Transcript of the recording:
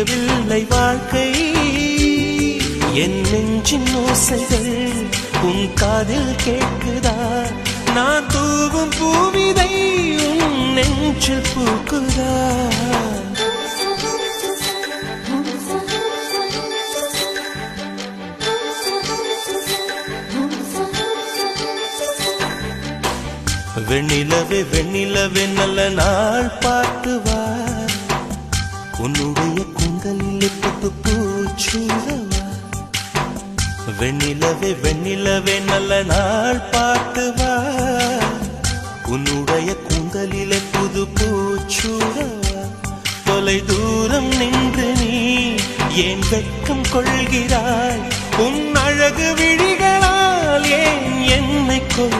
விடியவில்லை வாழ்க்கை என் நெஞ்சின் ஓசைகள் உன் காதில் கேட்குதா நான் தூவும் பூவிதை உன் நெஞ்சில் பூக்குதா வெண்ணிலவே வெண்ணிலவே நல்ல நாள் பார்த்து வா உன்னுடைய கூந்தலில் புத்து பூச்சூடவா வெண்ணிலவே வெண்ணிலவே நல்ல நாள் பார்த்து வா உன்னுடைய கூந்தலிலே புது பூச்சூடவா தொலை தூரம் நின்று நீ ஏன் வெட்கம் கொள்கிறாய் உன் அழகு விழிகளால் ஏன் என்னை கொள்